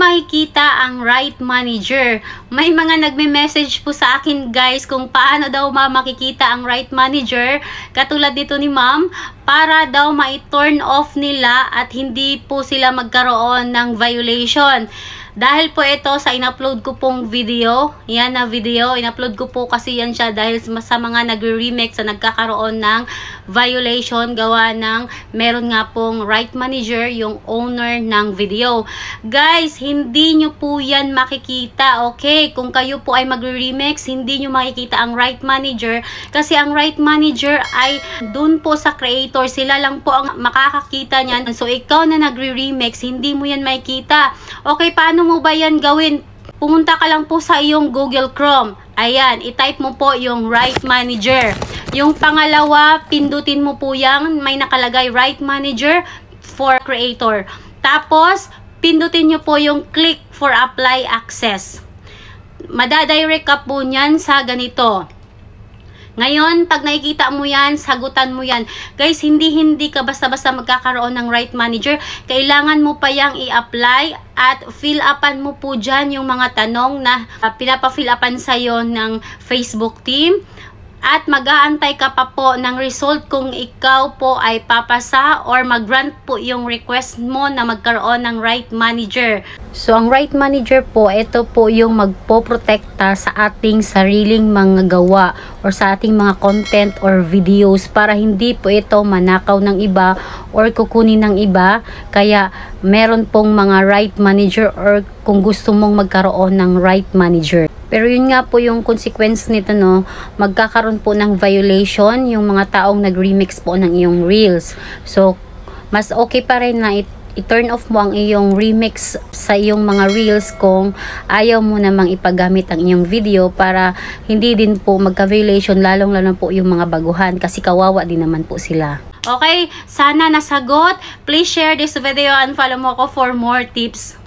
makikita ang right manager? May mga nagme-message po sa akin guys kung paano daw makikita ang right manager. Katulad dito ni ma'am, para daw ma-turn off nila at hindi po sila magkaroon ng violation. Dahil po ito sa in-upload ko pong video, yan na video, in-upload ko po kasi yan siya dahil sa mga nagre-remix na nagkakaroon ng violation gawa ng meron nga pong right manager yung owner ng video. Guys, hindi nyo po yan makikita, okay? Kung kayo po ay magre-remix, hindi nyo makikita ang right manager kasi ang right manager ay dun po sa creator, sila lang po ang makakakita niyan. So ikaw na nagre-remix, hindi mo yan makikita. Okay, paano mo ba yan gawin? Pumunta ka lang po sa iyong Google Chrome. Ayan, i-type mo po yung right manager. Yung pangalawa, pindutin mo po yan. May nakalagay right manager for creator. Tapos, pindutin nyo po yung click for apply access. Madadirect ka po nyan sa ganito. Ngayon, pag nakikita mo yan, sagutan mo yan. Guys, hindi ka basta-basta magkakaroon ng right manager. Kailangan mo pa yang i-apply at fill upan mo po dyan yung mga tanong na pinapa-fill upan sa'yo ng Facebook team. At mag-aantay ka pa po ng result kung ikaw po ay papasa or mag-grant po yung request mo na magkaroon ng right manager. So, ang right manager po, ito po yung magpoprotekta sa ating sariling mga gawa or sa ating mga content or videos para hindi po ito manakaw ng iba or kukunin ng iba. Kaya, meron pong mga right manager or kung gusto mong magkaroon ng right manager. Pero yun nga po yung consequence nito, no, magkakaroon po ng violation yung mga taong nag-remix po ng iyong reels. So, mas okay pa rin na i-turn off mo ang iyong remix sa iyong mga reels kung ayaw mo namang ipagamit ang iyong video para hindi din po magka-violation, lalong-lalo po yung mga baguhan kasi kawawa din naman po sila. Okay, sana nasagot. Please share this video and follow mo ko for more tips.